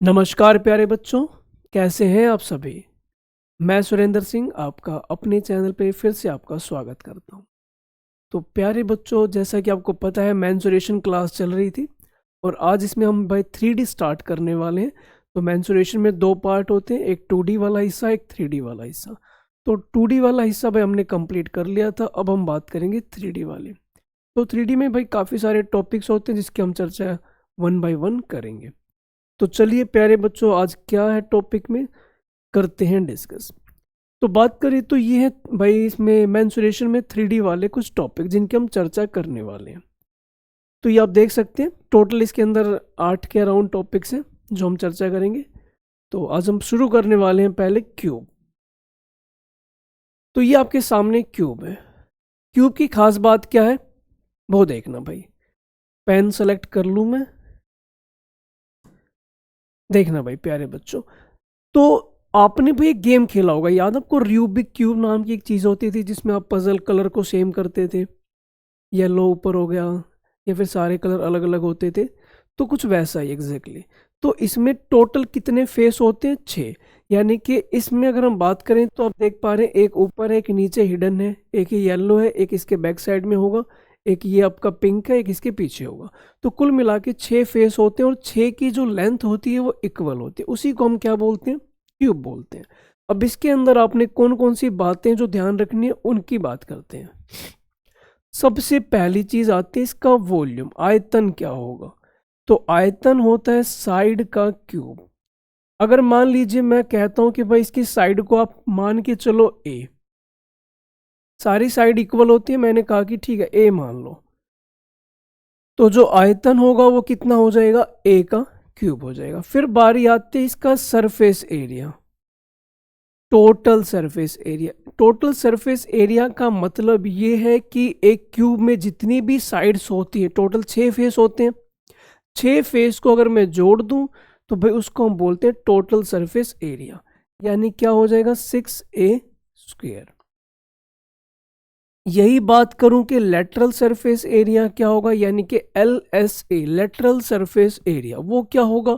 नमस्कार प्यारे बच्चों, कैसे हैं आप सभी। मैं सुरेंद्र सिंह आपका अपने चैनल पे फिर से आपका स्वागत करता हूं। तो प्यारे बच्चों, जैसा कि आपको पता है मेंसुरेशन क्लास चल रही थी और आज इसमें हम भाई 3D स्टार्ट करने वाले हैं। तो मेंसुरेशन में दो पार्ट होते हैं, एक 2D वाला हिस्सा, एक 3D वाला हिस्सा। तो 2D वाला हिस्सा भाई हमने कंप्लीट कर लिया था, अब हम बात करेंगे 3D वाले। तो 3D में भाई काफ़ी सारे टॉपिक्स होते हैं जिसकी हम चर्चा 1 बाय 1 करेंगे। तो चलिए प्यारे बच्चों, आज क्या है टॉपिक में करते हैं डिस्कस। तो बात करें तो ये है भाई, इसमें मेंसुरेशन में 3D वाले कुछ टॉपिक जिनकी हम चर्चा करने वाले हैं। तो ये आप देख सकते हैं, टोटल इसके अंदर 8 के अराउंड टॉपिक्स हैं जो हम चर्चा करेंगे। तो आज हम शुरू करने वाले हैं पहले क्यूब। तो ये आपके सामने क्यूब है। क्यूब की खास बात क्या है वो देखना भाई। पेन सेलेक्ट कर लूँ मैं, देखना भाई प्यारे बच्चों। तो आपने भाई एक गेम खेला होगा, याद आपको रूबिक क्यूब नाम की एक चीज़ होती थी जिसमें आप पजल कलर को सेम करते थे। येलो ऊपर हो गया या फिर सारे कलर अलग अलग होते थे। तो कुछ वैसा ही एग्जैक्टली। तो इसमें टोटल कितने फेस होते हैं? 6। यानी कि इसमें अगर हम बात करें तो आप देख पा रहे हैं, एक ऊपर है, एक नीचे हिडन है, एक ये येलो है, एक इसके बैक साइड में होगा, एक ये आपका पिंक है, एक इसके पीछे होगा। तो कुल मिला के 6 फेस होते हैं और 6 की जो लेंथ होती है वो इक्वल होती है। उसी को हम क्या बोलते हैं? क्यूब बोलते हैं। अब इसके अंदर आपने कौन कौन सी बातें जो ध्यान रखनी है उनकी बात करते हैं। सबसे पहली चीज आती है इसका वॉल्यूम, आयतन क्या होगा। तो आयतन होता है साइड का क्यूब। अगर मान लीजिए मैं कहता हूं कि भाई इसकी साइड को आप मान के चलो ए, सारी साइड इक्वल होती है, मैंने कहा कि ठीक है ए मान लो, तो जो आयतन होगा वो कितना हो जाएगा? ए का क्यूब हो जाएगा। फिर बारी आती है इसका surface area, total surface area. Total surface area का मतलब ये है कि एक क्यूब में जितनी भी साइड्स होती है, टोटल 6 फेस होते हैं, 6 फेस को अगर मैं जोड़ दूं तो भाई उसको हम बोलते हैं टोटल सरफेस एरिया। यानी क्या हो जाएगा? 6a²। यही बात करूं कि लेटरल सरफेस एरिया क्या होगा, यानी कि LSA, लेटरल सरफेस एरिया, वो क्या होगा?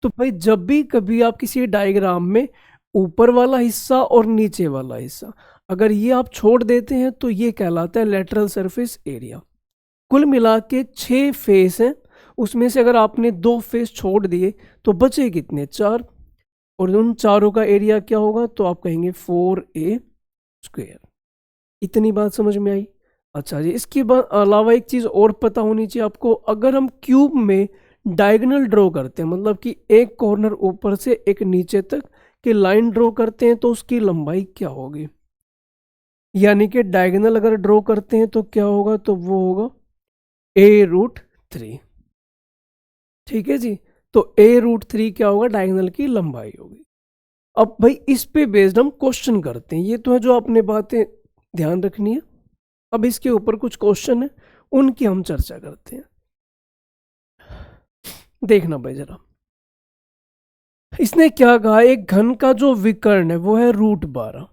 तो भाई जब भी कभी आप किसी डायग्राम में ऊपर वाला हिस्सा और नीचे वाला हिस्सा अगर ये आप छोड़ देते हैं तो ये कहलाता है लेटरल सरफेस एरिया। कुल मिला के 6 फेस हैं, उसमें से अगर आपने 2 फेस छोड़ दिए तो बचे कितने? 4। और उन चारों का एरिया क्या होगा? तो आप कहेंगे 4a²। इतनी बात समझ में आई? अच्छा जी, इसके बाद अलावा एक चीज़ और पता होनी चाहिए आपको। अगर हम क्यूब में डायगोनल ड्रॉ करते हैं, मतलब कि एक कॉर्नर ऊपर से एक नीचे तक की लाइन ड्रॉ करते हैं, तो उसकी लंबाई क्या होगी? यानी कि डायगोनल अगर ड्रॉ करते हैं तो क्या होगा? तो वो होगा a√3। ठीक है जी। तो a√3 क्या होगा? डायगोनल की लंबाई होगी। अब भाई इस पे बेस्ड हम क्वेश्चन करते हैं। ये तो है जो आपने बातें ध्यान रखनी है। अब इसके ऊपर कुछ क्वेश्चन है, उनकी हम चर्चा करते हैं। देखना भाई जरा, इसने क्या कहा, एक घन का जो विकर्ण है वो है √12।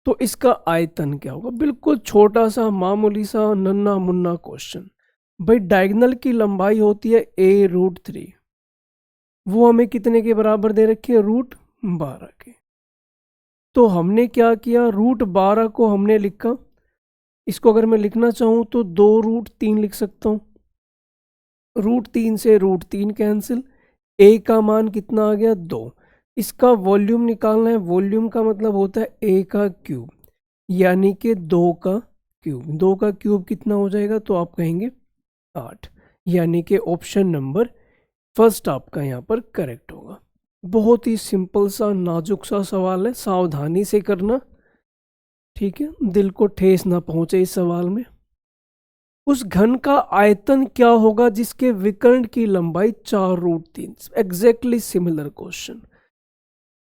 तो इसका आयतन क्या होगा? बिल्कुल छोटा सा मामूली सा नन्ना मुन्ना क्वेश्चन। भाई डायगोनल की लंबाई होती है a√3, वो हमें कितने के बराबर दे रखी है? √12 के। तो हमने क्या किया, √12 को हमने लिखा, इसको अगर मैं लिखना चाहूँ तो 2√3 लिख सकता हूँ। √3 से √3 कैंसिल, ए का मान कितना आ गया? 2। इसका वॉल्यूम निकालना है, वॉल्यूम का मतलब होता है ए का क्यूब, यानी कि 2 का क्यूब। 2 का क्यूब कितना हो जाएगा? तो आप कहेंगे 8। यानी कि ऑप्शन नंबर फर्स्ट आपका यहाँ पर करेक्ट होगा। बहुत ही सिंपल सा नाजुक सा सवाल है, सावधानी से करना, ठीक है, दिल को ठेस ना पहुंचे इस सवाल में। उस घन का आयतन क्या होगा जिसके विकर्ण की लंबाई 4√3? Exactly similar question.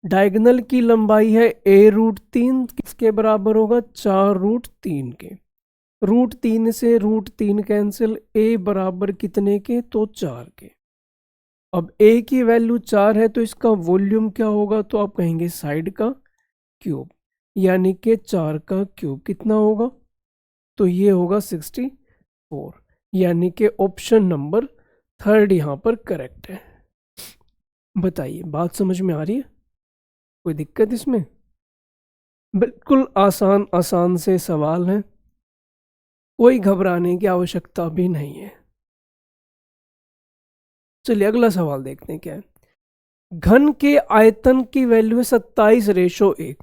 डायगोनल की लंबाई है a√3, किसके बराबर होगा? 4√3 के। √3 से √3 कैंसिल, a बराबर कितने के? तो 4 के। अब a की वैल्यू 4 है तो इसका वॉल्यूम क्या होगा? तो आप कहेंगे साइड का क्यूब, यानी कि 4 का क्यूब कितना होगा? तो ये होगा 64। यानी कि ऑप्शन नंबर थर्ड यहाँ पर करेक्ट है। बताइए, बात समझ में आ रही है? कोई दिक्कत इसमें? बिल्कुल आसान आसान से सवाल हैं, कोई घबराने की आवश्यकता भी नहीं है। चलिए अगला सवाल देखते हैं क्या है। घन के आयतन की वैल्यू है 27:1।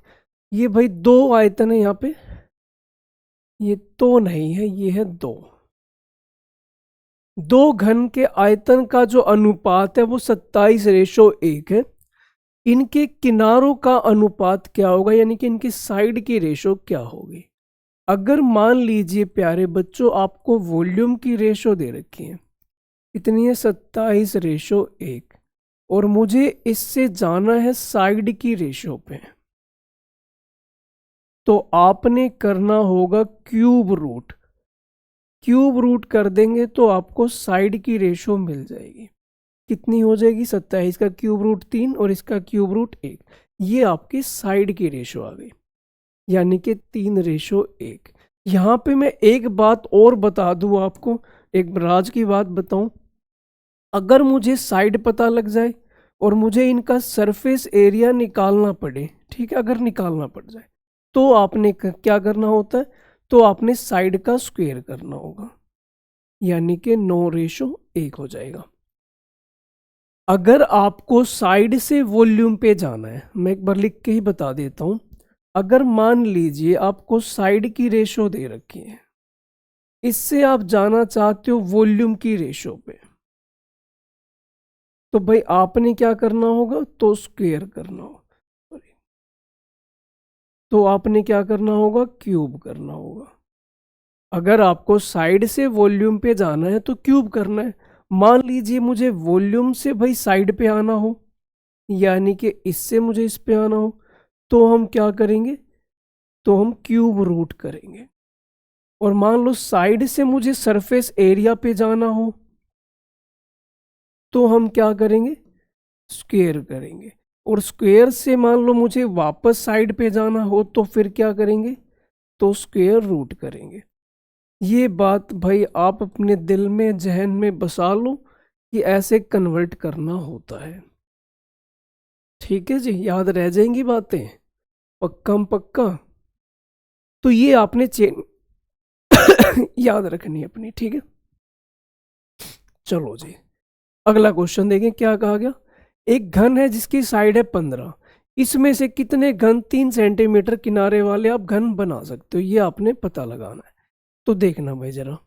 ये भाई दो आयतन है यहाँ पे, ये तो नहीं है, ये है दो। दो घन के आयतन का जो अनुपात है वो 27:1 है। इनके किनारों का अनुपात क्या होगा, यानी कि इनकी साइड की रेशो क्या होगी? अगर मान लीजिए प्यारे बच्चों आपको वॉल्यूम की रेशो दे रखी है, इतनी है 27:1, और मुझे इससे जाना है साइड की रेशो पे, तो आपने करना होगा क्यूब रूट। क्यूब रूट कर देंगे तो आपको साइड की रेशो मिल जाएगी। कितनी हो जाएगी? 27 का क्यूब रूट 3 और इसका क्यूब रूट 1। ये आपकी साइड की रेशो आ गई, यानी कि 3:1। यहाँ पे मैं एक बात और बता दूँ आपको, एक राज की बात बताऊं। अगर मुझे साइड पता लग जाए और मुझे इनका सरफेस एरिया निकालना पड़े, ठीक है, अगर निकालना पड़ जाए, तो आपने क्या करना होता है? तो आपने साइड का स्क्वायर करना होगा, यानी कि 9:1 हो जाएगा। अगर आपको साइड से वॉल्यूम पे जाना है, मैं एक बार लिख के ही बता देता हूं। अगर मान लीजिए आपको साइड की रेशो दे रखी है, इससे आप जाना चाहते हो वॉल्यूम की रेशो पे, तो भाई आपने क्या करना होगा? तो स्क्वायर करना होगा, तो आपने क्या करना होगा? क्यूब करना होगा। अगर आपको साइड से वॉल्यूम पे जाना है तो क्यूब करना है। मान लीजिए मुझे वॉल्यूम से भाई साइड पे आना हो, यानी कि इससे मुझे इस पे आना हो, तो हम क्या करेंगे? तो हम क्यूब रूट करेंगे। और मान लो साइड से मुझे सरफेस एरिया पे जाना हो, तो हम क्या करेंगे? स्क्वायर करेंगे। और स्क्वायर से मान लो मुझे वापस साइड पे जाना हो, तो फिर क्या करेंगे? तो स्क्वायर रूट करेंगे। ये बात भाई आप अपने दिल में, जहन में बसा लो कि ऐसे कन्वर्ट करना होता है। ठीक है जी, याद रह जाएंगी बातें, पक्का पक्का। तो ये आपने चेन याद रखनी है अपनी, ठीक है। चलो जी, अगला क्वेश्चन देखें क्या कहा गया। एक घन है जिसकी साइड है 15, इसमें से कितने घन 3 सेंटीमीटर किनारे वाले आप घन बना सकते हो, ये आपने पता लगाना है। तो देखना भाई जरा।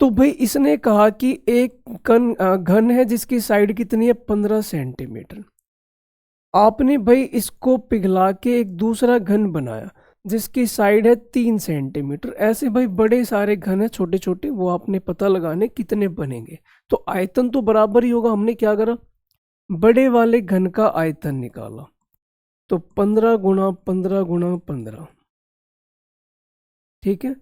तो भाई इसने कहा कि एक घन है जिसकी साइड कितनी है? 15 सेंटीमीटर। आपने भाई इसको पिघला के एक दूसरा घन बनाया जिसकी साइड है 3 सेंटीमीटर। ऐसे भाई बड़े सारे घन है छोटे छोटे, वो आपने पता लगाने कितने बनेंगे। तो आयतन तो बराबर ही होगा। हमने क्या करा? बड़े वाले घन का आयतन निकाला, तो 15 × 15 × 15, ठीक है।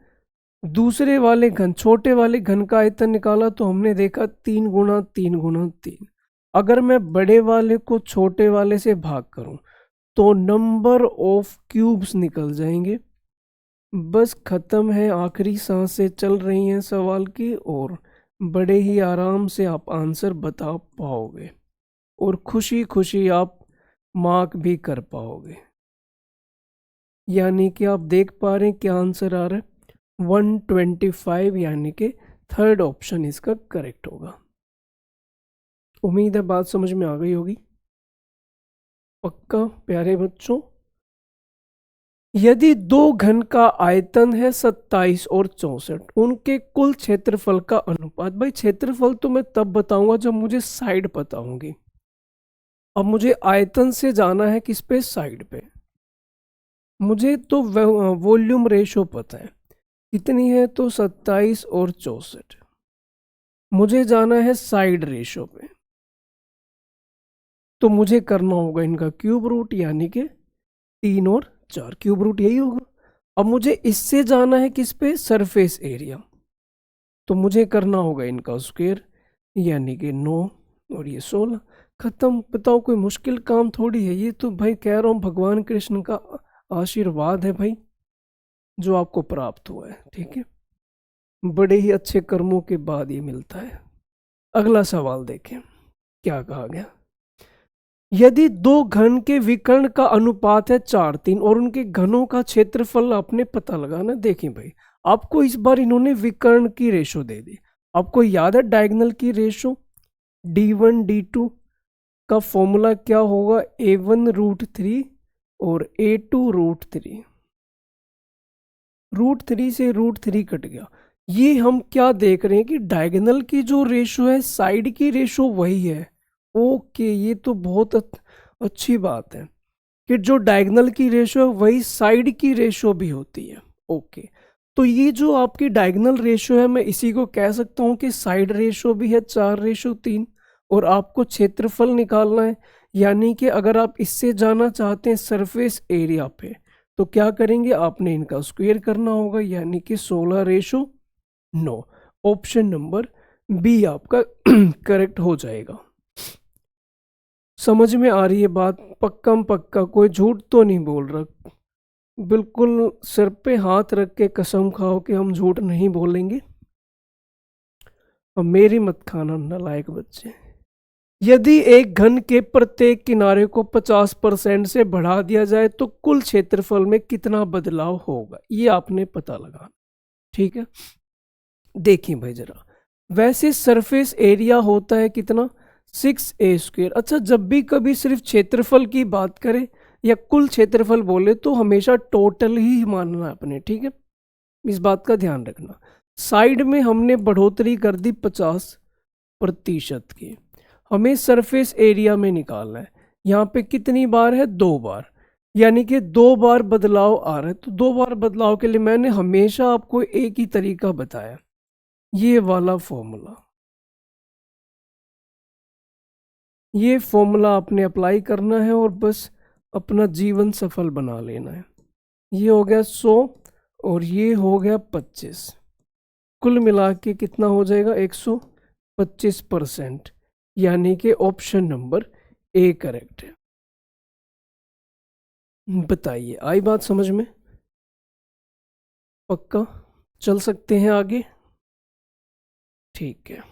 दूसरे वाले घन, छोटे वाले घन का आयतन निकाला, तो हमने देखा 3 × 3 × 3। अगर मैं बड़े वाले को छोटे वाले से भाग करूं तो नंबर ऑफ क्यूब्स निकल जाएंगे। बस खत्म है, आखिरी सांसें चल रही हैं सवाल की, और बड़े ही आराम से आप आंसर बता पाओगे और खुशी खुशी आप मार्क भी कर पाओगे। यानी कि आप देख पा रहे हैं क्या आंसर आ रहा है? 125, यानी कि थर्ड ऑप्शन इसका करेक्ट होगा। उम्मीद है बात समझ में आ गई होगी, पक्का प्यारे बच्चों। यदि दो घन का आयतन है 27 और 64, उनके कुल क्षेत्रफल का अनुपात। भाई क्षेत्रफल तो मैं तब बताऊंगा जब मुझे साइड पता होंगी। अब मुझे आयतन से जाना है किस पे? साइड पे। मुझे तो वॉल्यूम रेशो पता है कितनी है, तो 27 और 64। मुझे जाना है साइड रेशो पे, तो मुझे करना होगा इनका क्यूब रूट, यानी कि 3 और 4, क्यूब रूट यही होगा। अब मुझे इससे जाना है किस पे? सरफेस एरिया, तो मुझे करना होगा इनका स्क्वायर, यानी कि 9 और ये 16। खत्म। बताओ, कोई मुश्किल काम थोड़ी है ये, तो भाई कह रहा हूँ भगवान कृष्ण का आशीर्वाद है भाई जो आपको प्राप्त हुआ है, ठीक है। बड़े ही अच्छे कर्मों के बाद ये मिलता है। अगला सवाल देखें क्या कहा गया। यदि दो घन के विकर्ण का अनुपात है 4:3 और उनके घनों का क्षेत्रफल आपने पता लगाना। देखें भाई, आपको इस बार इन्होंने विकर्ण की रेशो दे दी। आपको याद है डायगोनल की रेशो d1 d2 का फॉर्मूला क्या होगा, a1√3 और a2√3। √3 से √3 कट गया। ये हम क्या देख रहे हैं कि डायगोनल की जो रेशो है साइड की रेशो वही है। ओके, ये तो बहुत अच्छी बात है कि जो डायगोनल की रेशो है वही साइड की रेशो भी होती है। ओके, तो ये जो आपकी डायगोनल रेशो है मैं इसी को कह सकता हूँ कि साइड रेशो भी है 4:3। और आपको क्षेत्रफल निकालना है, यानी कि अगर आप इससे जाना चाहते हैं सरफेस एरिया पे तो क्या करेंगे, आपने इनका स्क्वायर करना होगा, यानी कि 16:9। ऑप्शन नंबर बी आपका करेक्ट हो जाएगा। समझ में आ रही है बात? पक्का पक्का, कोई झूठ तो नहीं बोल रहा। बिल्कुल सिर पे हाथ रख के कसम खाओ कि हम झूठ नहीं बोलेंगे। और मेरी मत खाना नालायक बच्चे। यदि एक घन के प्रत्येक किनारे को 50% से बढ़ा दिया जाए तो कुल क्षेत्रफल में कितना बदलाव होगा, ये आपने पता लगाना। ठीक है, देखिए भाई जरा, वैसे सरफेस एरिया होता है कितना, 6a²। अच्छा, जब भी कभी सिर्फ क्षेत्रफल की बात करें या कुल क्षेत्रफल बोले तो हमेशा टोटल ही मानना है अपने। ठीक है, इस बात का ध्यान रखना। साइड में हमने बढ़ोतरी कर दी 50% की। हमें सरफेस एरिया में निकालना है। यहाँ पे कितनी बार है, 2 बार, यानी कि 2 बार बदलाव आ रहा है। तो 2 बार बदलाव के लिए मैंने हमेशा आपको एक ही तरीका बताया, ये वाला फॉर्मूला। ये फॉर्मूला आपने अप्लाई करना है और बस अपना जीवन सफल बना लेना है। ये हो गया 100 और ये हो गया 25, कुल मिला के कितना हो जाएगा, 125%, यानी कि ऑप्शन नंबर ए करेक्ट है। बताइए, आई बात समझ में? पक्का चल सकते हैं आगे? ठीक है।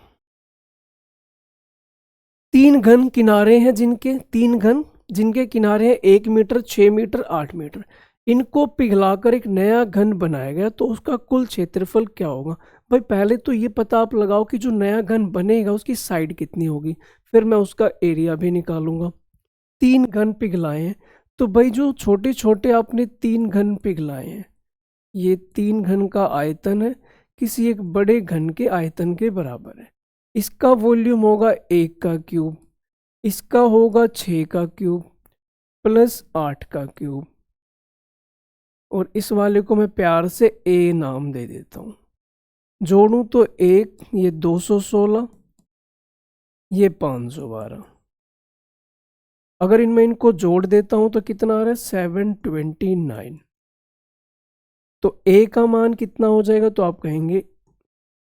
3 घन किनारे हैं जिनके किनारे हैं 1 मीटर, 6 मीटर, 8 मीटर। इनको पिघलाकर एक नया घन बनाया गया तो उसका कुल क्षेत्रफल क्या होगा। भाई पहले तो ये पता आप लगाओ कि जो नया घन बनेगा उसकी साइड कितनी होगी, फिर मैं उसका एरिया भी निकालूंगा। 3 घन पिघलाए हैं तो भाई जो छोटे छोटे आपने 3 घन पिघलाए हैं, ये 3 घन का आयतन है किसी एक बड़े घन के आयतन के बराबर है। इसका वॉल्यूम होगा 1 का क्यूब, इसका होगा 6 का क्यूब प्लस 8 का क्यूब, और इस वाले को मैं प्यार से ए नाम दे देता हूँ। जोड़ूं तो 1, ये 216, ये 512। अगर इनको जोड़ देता हूं तो कितना आ रहा है, 729। तो ए का मान कितना हो जाएगा, तो आप कहेंगे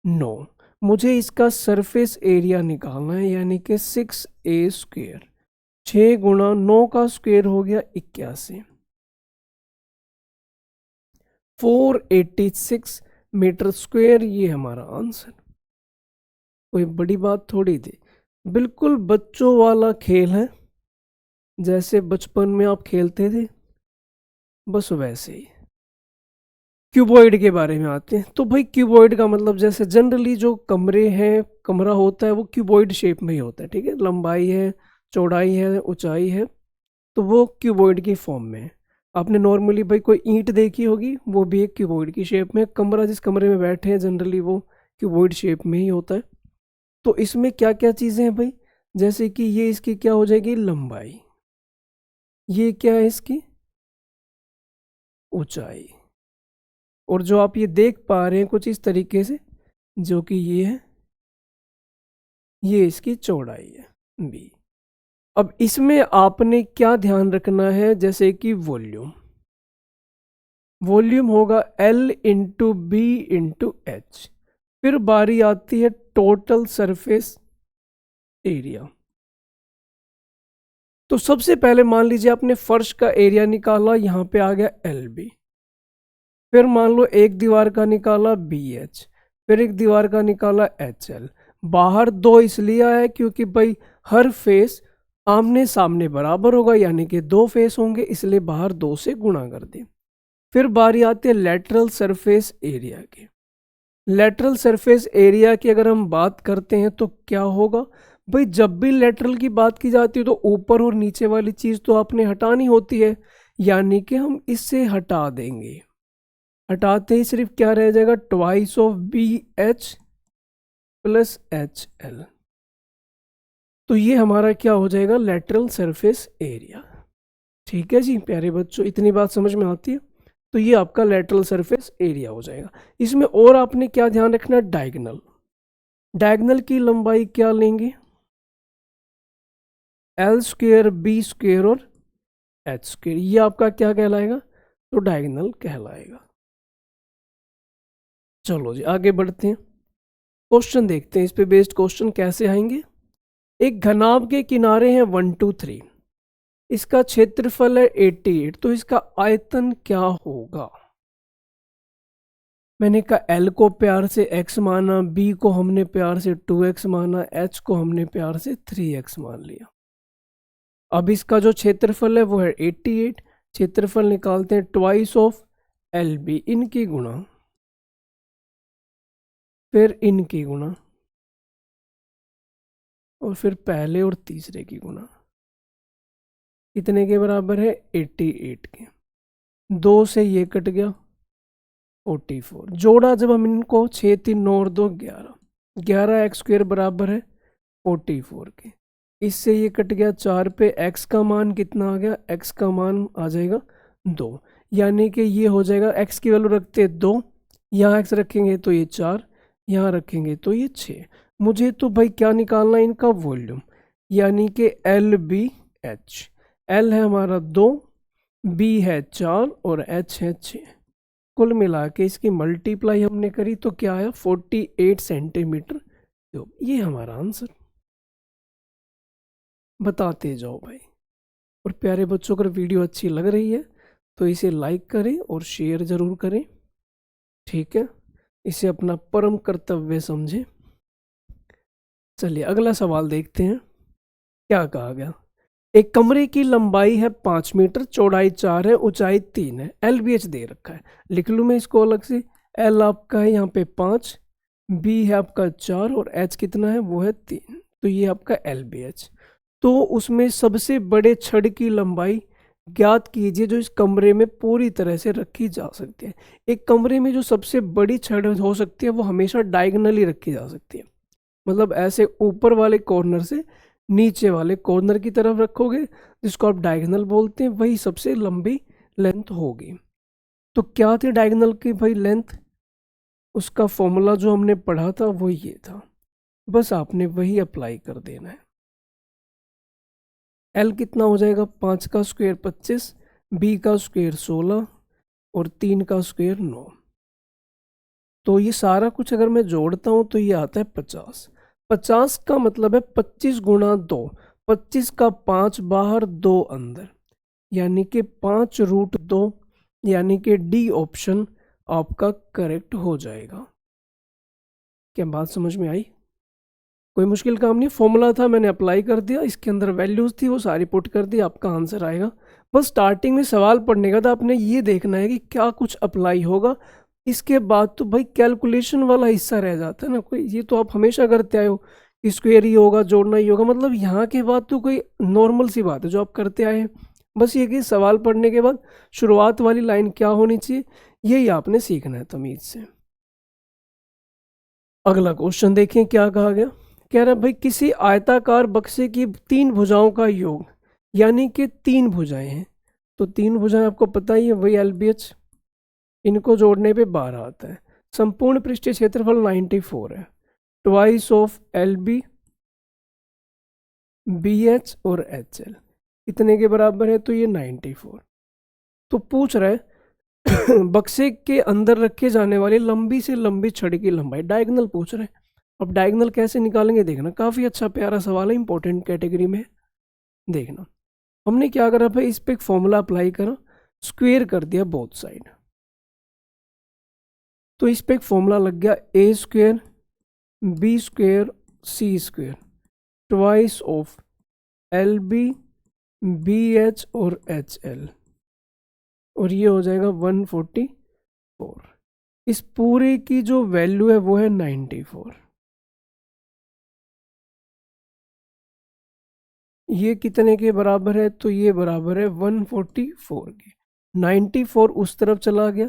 9। मुझे इसका सरफेस एरिया निकालना है, यानी कि 6a²। 6 गुणा 9 का स्क्वायर हो गया 81, 486 मीटर स्क्वायर। ये हमारा आंसर। कोई बड़ी बात थोड़ी थी, बिल्कुल बच्चों वाला खेल है, जैसे बचपन में आप खेलते थे बस वैसे ही। क्यूबॉइड के बारे में आते हैं। तो भाई क्यूबॉइड का मतलब, जैसे जनरली जो कमरा होता है वो क्यूबॉइड शेप में ही होता है। ठीक है, लंबाई है, चौड़ाई है, ऊंचाई है, तो वो क्यूबॉइड की फॉर्म में है। आपने नॉर्मली भाई कोई ईंट देखी होगी, वो भी एक क्यूबॉइड की शेप में। कमरा जिस कमरे में बैठे हैं जनरली वो क्यूबॉइड शेप में ही होता है। तो इसमें क्या क्या चीज़ें हैं भाई, जैसे कि ये इसकी क्या हो जाएगी, लंबाई। ये क्या है, इसकी ऊंचाई। और जो आप ये देख पा रहे हैं कुछ इस तरीके से, जो कि ये है, ये इसकी चौड़ाई है बी। अब इसमें आपने क्या ध्यान रखना है, जैसे कि वॉल्यूम होगा L into b into h. फिर बारी आती है टोटल सरफेस एरिया। तो सबसे पहले मान लीजिए आपने फर्श का एरिया निकाला, यहां पे आ गया LB। फिर मान लो एक दीवार का निकाला BH, फिर एक दीवार का निकाला HL। बाहर 2 इसलिए आया क्योंकि भाई हर फेस आमने सामने बराबर होगा यानी कि दो फेस होंगे, इसलिए बाहर 2 से गुणा कर दें। फिर बारी आती है लेटरल सरफेस एरिया की। लेटरल सरफेस एरिया की अगर हम बात करते हैं तो क्या होगा भाई, जब भी लेटरल की बात की जाती है तो ऊपर और नीचे वाली चीज तो आपने हटानी होती है, यानी कि हम इससे हटा देंगे। हटाते ही सिर्फ क्या रह जाएगा, twice of b h plus h l. तो ये हमारा क्या हो जाएगा, लेटरल सरफेस एरिया। ठीक है जी प्यारे बच्चों, इतनी बात समझ में आती है। तो ये आपका लेटरल सरफेस एरिया हो जाएगा। इसमें और आपने क्या ध्यान रखना है, डायगोनल। डायगोनल की लंबाई क्या लेंगे, एल स्क्वेयर बी स्क्वेयर और एच स्क्वेयर, ये आपका क्या कहलाएगा, तो डायगोनल कहलाएगा। चलो जी आगे बढ़ते हैं, क्वेश्चन देखते हैं इस पे बेस्ड क्वेश्चन कैसे आएंगे। एक घनाभ के किनारे हैं 1 2 3, इसका क्षेत्रफल है 88, तो इसका आयतन क्या होगा। मैंने कहा एल को प्यार से x माना, बी को हमने प्यार से 2x माना, एच को हमने प्यार से 3x मान लिया। अब इसका जो क्षेत्रफल है वो है 88, क्षेत्रफल निकालते हैं ट्वाइस ऑफ एल बी, इनकी गुणा फिर इनकी गुणा और फिर पहले और तीसरे की गुणा, कितने के बराबर है 88 के। 2 से ये कट गया 44, जोड़ा जब हम इनको 6 3 9 और 2 11, 11 एक्स स्क्वेयर बराबर है 44 के। इससे ये कट गया 4 पे, x का मान कितना आ गया, x का मान आ जाएगा 2, यानी कि ये हो जाएगा, x की वैल्यू रखते 2, यहाँ x रखेंगे तो ये 4, यहाँ रखेंगे तो ये 6। मुझे तो भाई क्या निकालना है, इनका वॉल्यूम, यानी कि एल बी एच। एल है हमारा 2, बी है 4 और एच है 6। कुल मिला के इसकी मल्टीप्लाई हमने करी तो क्या आया, 48 सेंटीमीटर क्यूब। ये हमारा आंसर। बताते जाओ भाई। और प्यारे बच्चों अगर वीडियो अच्छी लग रही है तो इसे लाइक करें और शेयर ज़रूर करें, ठीक है, इसे अपना परम कर्तव्य समझें। चलिए अगला सवाल देखते हैं क्या कहा गया। एक कमरे की लंबाई है 5 मीटर, चौड़ाई 4 है, ऊंचाई 3 है, एल बी एच दे रखा है। लिख लूँ मैं इसको अलग से, एल आपका है यहाँ पे 5, बी है आपका 4 और एच कितना है, वो है 3, तो ये आपका एल बी एच। तो उसमें सबसे बड़े छड़ की लंबाई ज्ञात कीजिए जो इस कमरे में पूरी तरह से रखी जा सकती है। एक कमरे में जो सबसे बड़ी छड़ हो सकती है वो हमेशा डायगोनली रखी जा सकती है, मतलब ऐसे ऊपर वाले कॉर्नर से नीचे वाले कॉर्नर की तरफ रखोगे, जिसको आप डायगोनल बोलते हैं, वही सबसे लंबी लेंथ होगी। तो क्या थी डायगोनल की भाई लेंथ, उसका फॉर्मूला जो हमने पढ़ा था वो ये था, बस आपने वही अप्लाई कर देना है। एल कितना हो जाएगा, 5 का स्क्वायर 25, बी का स्क्वायर 16 और 3 का स्क्वायर 9। तो ये सारा कुछ अगर मैं जोड़ता हूँ तो ये आता है 50। 50 का मतलब है 25 गुणा 2, 25 का 5 बाहर 2 अंदर, यानी कि 5√2, यानी कि डी ऑप्शन आपका करेक्ट हो जाएगा। क्या बात समझ में आई, कोई मुश्किल काम नहीं, फॉर्मूला था मैंने अप्लाई कर दिया, इसके अंदर वैल्यूज थी वो सारी पुट कर दी, आपका आंसर आएगा। बस स्टार्टिंग में सवाल पढ़ने का था, आपने ये देखना है कि क्या कुछ अप्लाई होगा, इसके बाद तो भाई कैलकुलेशन वाला हिस्सा रह जाता है ना कोई, ये तो आप हमेशा करते आए हो, स्क्वेयर ही होगा, जोड़ना ही होगा, मतलब यहाँ के बाद तो कोई नॉर्मल सी बात है जो आप करते आए हैं। बस ये कि सवाल पढ़ने के बाद शुरुआत वाली लाइन क्या होनी चाहिए, यही आपने सीखना है तमीज से। अगला क्वेश्चन देखें क्या कहा गया। कह रहा है भाई किसी आयताकार बक्से की 3 भुजाओं का योग, यानी कि 3 भुजाएं हैं, तो 3 भुजाएं आपको पता ही है वही एल बी एच, इनको जोड़ने पे 12 आता है। संपूर्ण पृष्ठीय क्षेत्रफल 94 है, twice of l b, b h और एच एल इतने के बराबर है, तो ये 94। तो पूछ रहा है बक्से के अंदर रखे जाने वाली लंबी से लंबी छड़ की लंबाई, डायगोनल पूछ रहे हैं। अब डायगोनल कैसे निकालेंगे देखना, काफ़ी अच्छा प्यारा सवाल है, इंपॉर्टेंट कैटेगरी में देखना। हमने क्या करा भाई, इस पे एक फॉर्मूला अप्लाई करा, स्क्वेयर कर दिया बोथ साइड, तो इस पे एक फॉर्मूला लग गया A square B square C square twice of LB, BH और HL, और ये हो जाएगा 144। इस पूरे की जो वैल्यू है वो है 94। ये कितने के बराबर है? तो ये बराबर है 144 के। 94 उस तरफ चला गया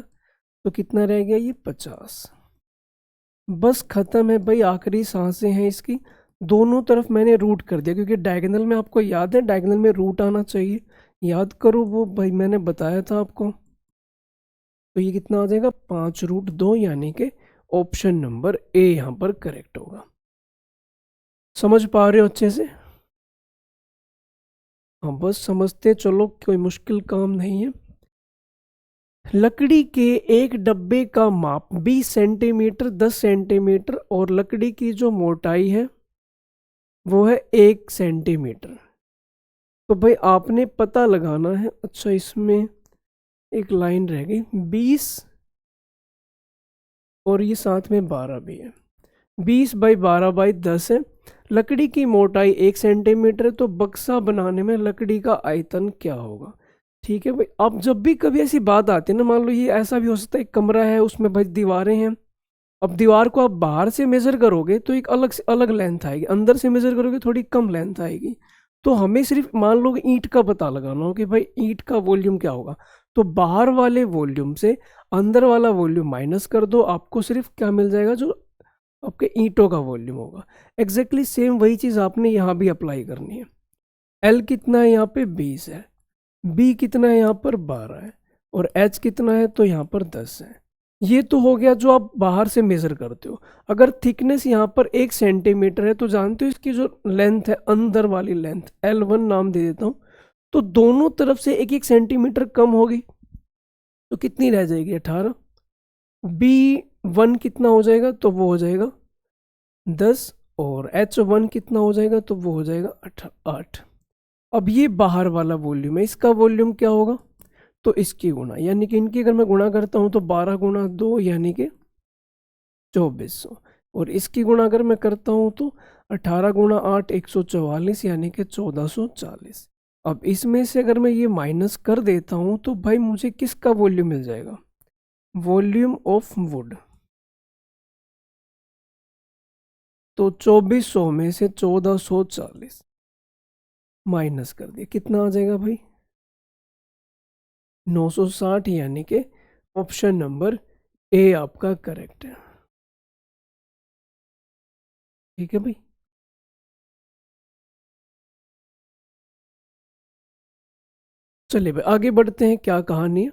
तो कितना रह गया? ये 50। बस खत्म है भाई, आखिरी सांसें हैं इसकी। दोनों तरफ मैंने रूट कर दिया, क्योंकि डायगोनल में आपको याद है डायगोनल में रूट आना चाहिए। याद करो वो भाई, मैंने बताया था आपको। तो ये कितना आ जाएगा? 5√2, यानी कि ऑप्शन नंबर ए यहाँ पर करेक्ट होगा। समझ पा रहे हो अच्छे से? हाँ, बस समझते चलो, कोई मुश्किल काम नहीं है। लकड़ी के एक डब्बे का माप 20 सेंटीमीटर, 10 सेंटीमीटर, और लकड़ी की जो मोटाई है वो है 1 सेंटीमीटर। तो भाई आपने पता लगाना है। अच्छा, इसमें एक लाइन रह गई, 20 और ये साथ में 12 भी है। 20/12/10 है। लकड़ी की मोटाई 1 सेंटीमीटर है, तो बक्सा बनाने में लकड़ी का आयतन क्या होगा? ठीक है भाई, अब जब भी कभी ऐसी बात आती है ना, मान लो ये ऐसा भी हो सकता है, एक कमरा है उसमें भाई दीवारें हैं। अब दीवार को आप बाहर से मेजर करोगे तो एक अलग से अलग लेंथ आएगी, अंदर से मेजर करोगे थोड़ी कम लेंथ आएगी। तो हमें सिर्फ मान लो ईंट का पता लगाना हो कि भाई ईंट का वॉल्यूम क्या होगा। तो बाहर वाले वॉल्यूम से अंदर वाला वॉल्यूम माइनस कर दो, आपको सिर्फ क्या मिल जाएगा? जो आपके ईंटों का वॉल्यूम होगा। एग्जैक्टली सेम वही चीज़ आपने यहाँ भी अप्लाई करनी है। एल कितना है यहाँ पे? 20 है। बी कितना है यहाँ पर? 12 है। और एच कितना है? तो यहाँ पर 10 है। ये तो हो गया जो आप बाहर से मेजर करते हो। अगर थिकनेस यहाँ पर 1 सेंटीमीटर है, तो जानते हो इसकी जो लेंथ है, अंदर वाली लेंथ, L1 नाम दे देता हूँ। तो दोनों तरफ से 1-1 सेंटीमीटर कम होगी, तो कितनी रह जाएगी? 18। B1 कितना हो जाएगा? तो वो हो जाएगा 10। और H1 कितना हो जाएगा? तो वो हो जाएगा 8। अब ये बाहर वाला वॉल्यूम है, इसका वॉल्यूम क्या होगा? तो इसकी गुना, यानी कि इनकी अगर मैं गुणा करता हूँ तो 12 × 2 यानी कि 2400। और इसकी गुणा अगर मैं करता हूँ तो 18 × 8 144, यानी कि 1440। अब इसमें से अगर मैं ये माइनस कर देता हूँ तो भाई मुझे किसका वॉल्यूम मिल जाएगा? Volume of would. तो 2400 में से 1440 माइनस कर दिया, कितना आ जाएगा भाई? 960, यानी कि ऑप्शन नंबर ए आपका करेक्ट है। ठीक है भाई। चलिए भाई आगे बढ़ते हैं, क्या कहानी है।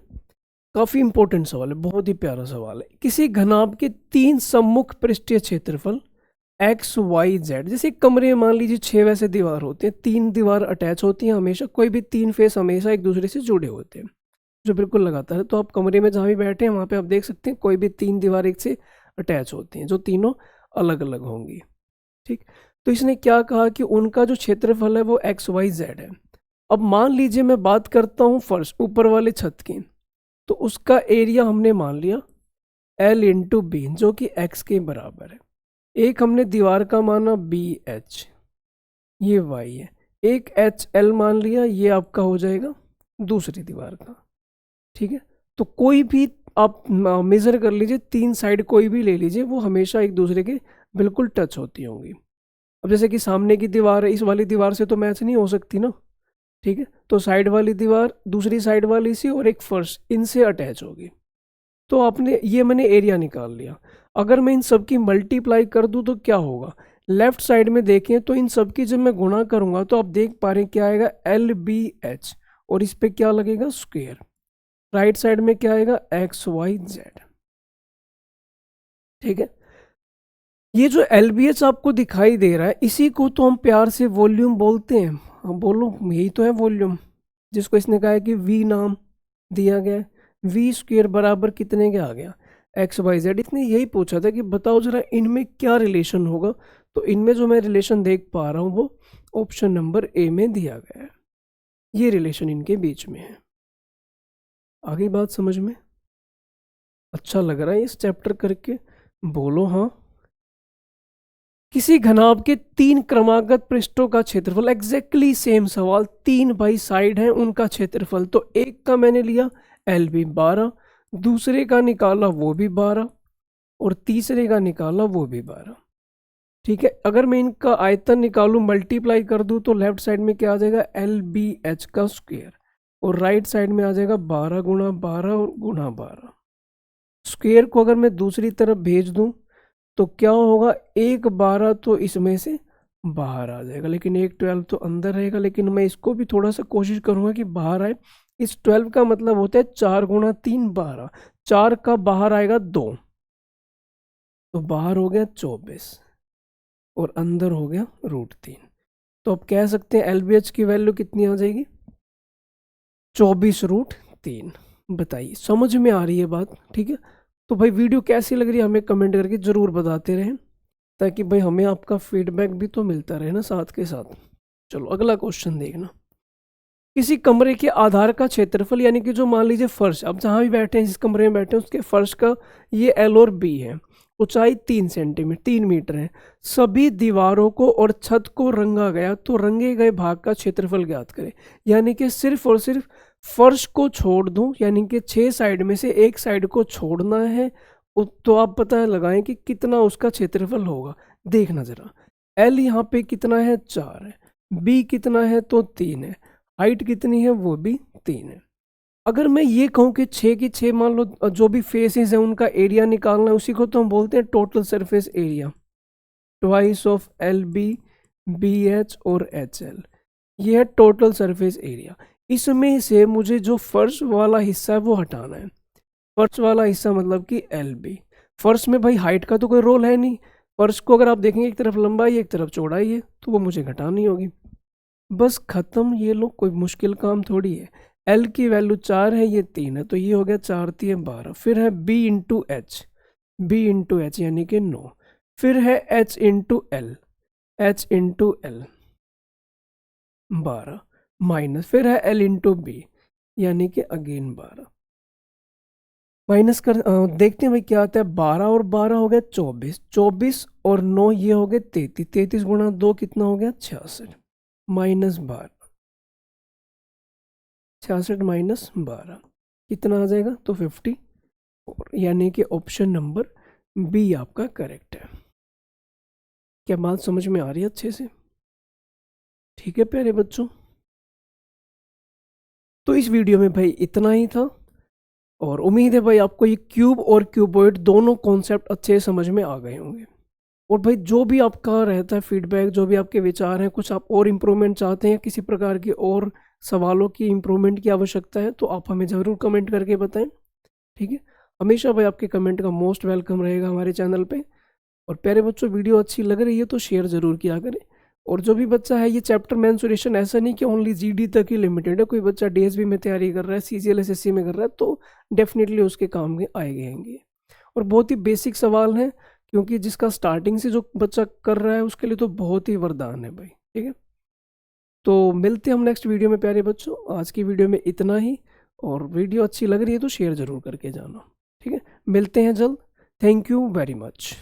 काफी इंपॉर्टेंट सवाल है, बहुत ही प्यारा सवाल है। किसी घनाभ के 3 सम्मुख पृष्ठीय क्षेत्रफल एक्स वाई जेड, जैसे एक कमरे में मान लीजिए 6 वैसे दीवार होते हैं, 3 दीवार अटैच होती हैं हमेशा, कोई भी 3 फेस हमेशा एक दूसरे से जुड़े होते हैं, जो बिल्कुल लगातार है। तो आप कमरे में जहाँ भी बैठे हैं वहाँ पे आप देख सकते हैं कोई भी 3 दीवार एक से अटैच होती हैं, जो तीनों अलग अलग होंगी। ठीक। तो इसने क्या कहा कि उनका जो क्षेत्रफल है वो एक्स वाई जेड है। अब मान लीजिए मैं बात करता हूँ फर्श ऊपर वाले छत की, तो उसका एरिया हमने मान लिया L × B, जो कि x के बराबर है। एक हमने दीवार का माना BH, ये y है। एक HL मान लिया, ये आपका हो जाएगा दूसरी दीवार का। ठीक है। तो कोई भी आप मेजर कर लीजिए, 3 साइड कोई भी ले लीजिए, वो हमेशा एक दूसरे के बिल्कुल टच होती होंगी। अब जैसे कि सामने की दीवार है, इस वाली दीवार से तो मैच नहीं हो सकती ना। ठीक है। तो साइड वाली दीवार दूसरी साइड वाली से और एक फर्श, इनसे अटैच होगी। तो आपने ये मैंने एरिया निकाल लिया। अगर मैं इन सब की मल्टीप्लाई कर दूं तो क्या होगा? लेफ्ट साइड में देखें तो इन सब की जब मैं गुणा करूंगा तो आप देख पा रहे हैं क्या आएगा? LBH, और इस पे क्या लगेगा? स्क्वायर। राइट साइड में क्या आएगा? XYZ। ठीक है। ये जो LBH आपको दिखाई दे रहा है, इसी को तो हम प्यार से वॉल्यूम बोलते हैं। हम बोलो यही तो है वॉल्यूम, जिसको इसने कहा है कि V नाम दिया गया है। V² बराबर कितने के आ गया? XYZ। इसने यही पूछा था कि बताओ जरा इनमें क्या रिलेशन होगा। तो इनमें जो मैं रिलेशन देख पा रहा हूँ वो ऑप्शन नंबर ए में दिया गया है। ये रिलेशन इनके बीच में है। आगे बात समझ में? अच्छा लग रहा है इस चैप्टर करके? बोलो हाँ। किसी घनाभ के 3 क्रमागत पृष्ठों का क्षेत्रफल, एग्जैक्टली सेम सवाल, 3 बाई साइड हैं उनका क्षेत्रफल। तो एक का मैंने लिया एल भी 12, दूसरे का निकाला वो भी 12 और तीसरे का निकाला वो भी 12। ठीक है, अगर मैं इनका आयतन निकालूं, मल्टीप्लाई कर दूं, तो लेफ्ट साइड में क्या आ जाएगा, एल बी एच का स्क्वायर, और राइट साइड में आ जाएगा 12 गुणा 12 और गुणा 12। स्क्वायर को अगर मैं दूसरी तरफ भेज दूं तो क्या होगा, 1 12 तो इसमें से बाहर आ जाएगा, लेकिन 1 12 तो अंदर रहेगा। लेकिन मैं इसको भी थोड़ा सा कोशिश करूंगा कि बाहर आए। इस 12 का मतलब होता है 4 गुणा 3 12, 4 का बाहर आएगा 2, तो बाहर हो गया 24 और अंदर हो गया √3। तो अब कह सकते हैं LBH की वैल्यू कितनी आ जाएगी, 24√3। बताइए समझ में आ रही है बात? ठीक है, तो भाई वीडियो कैसी लग रही है हमें कमेंट करके ज़रूर बताते रहें, ताकि भाई हमें आपका फीडबैक भी तो मिलता रहे ना साथ के साथ। चलो अगला क्वेश्चन देखना। किसी कमरे के आधार का क्षेत्रफल, यानी कि जो मान लीजिए फर्श, अब जहाँ भी बैठे हैं, जिस कमरे में बैठे हैं उसके फर्श का ये L और B है, ऊंचाई 3 सेंटीमीटर 3 मीटर है, सभी दीवारों को और छत को रंगा गया, तो रंगे गए भाग का क्षेत्रफल ज्ञात करें। यानी कि सिर्फ और सिर्फ फर्श को छोड़ दूं, यानी कि 6 साइड में से एक साइड को छोड़ना है, तो आप पता लगाएं कि कितना उसका क्षेत्रफल होगा। देखना जरा, L यहाँ पे कितना है, 4 है, B कितना है तो 3 है, हाइट कितनी है वो भी 3 है। अगर मैं ये कहूँ कि 6 की 6 मान लो जो भी फेसेस हैं उनका एरिया निकालना है, उसी को तो हम बोलते हैं total surface area, twice of LB BH और HL, ये है टोटल सरफेस एरिया। इसमें से मुझे जो फर्श वाला हिस्सा है वो हटाना है। फर्श वाला हिस्सा मतलब कि LB। फर्श में भाई हाइट का तो कोई रोल है नहीं, फर्श को अगर आप देखेंगे एक तरफ लंबाई एक तरफ चौड़ाई है, तो वो मुझे घटानी होगी। बस खत्म, ये लो, कोई मुश्किल काम थोड़ी है। L की वैल्यू 4 है, ये 3 है, तो ये हो गया 4 3 12। फिर है B into H, B into H यानी कि 9। फिर है H into L, H into L 12 minus, फिर है L इंटू बी यानी कि अगेन 12 माइनस कर देखते हैं भाई क्या आता है। 12 और 12 हो गया 24, 24 और 9 ये हो गए 33, 33 गुणा 2 कितना हो गया 66, माइनस 12, 66 माइनस 12 कितना आ जाएगा, तो 54, यानी कि ऑप्शन नंबर बी आपका करेक्ट है। क्या बात समझ में आ रही है अच्छे से? ठीक है प्यारे बच्चों, तो इस वीडियो में भाई इतना ही था, और उम्मीद है भाई आपको ये क्यूब और क्यूबॉइड दोनों कॉन्सेप्ट अच्छे समझ में आ गए होंगे। और भाई जो भी आपका रहता है फीडबैक, जो भी आपके विचार हैं, कुछ आप और इम्प्रूवमेंट चाहते हैं, किसी प्रकार की और सवालों की इम्प्रूवमेंट की आवश्यकता है, तो आप हमें ज़रूर कमेंट करके बताएं। ठीक है, हमेशा भाई आपके कमेंट का मोस्ट वेलकम रहेगा हमारे चैनल पे। और प्यारे बच्चों, वीडियो अच्छी लग रही है तो शेयर ज़रूर किया करें। और जो भी बच्चा है, ये चैप्टर मेंसुरेशन ऐसा नहीं कि ओनली GD तक ही लिमिटेड है, कोई बच्चा DSB में तैयारी कर रहा है, CGL SSC में कर रहा है, तो डेफिनेटली उसके काम में आएंगे। और बहुत ही बेसिक सवाल हैं, क्योंकि जिसका स्टार्टिंग से जो बच्चा कर रहा है उसके लिए तो बहुत ही वरदान है भाई। ठीक है, तो मिलते हैं हम नेक्स्ट वीडियो में प्यारे बच्चों। आज की वीडियो में इतना ही, और वीडियो अच्छी लग रही है तो शेयर ज़रूर करके जाना। ठीक है, मिलते हैं जल्द। Thank you very much.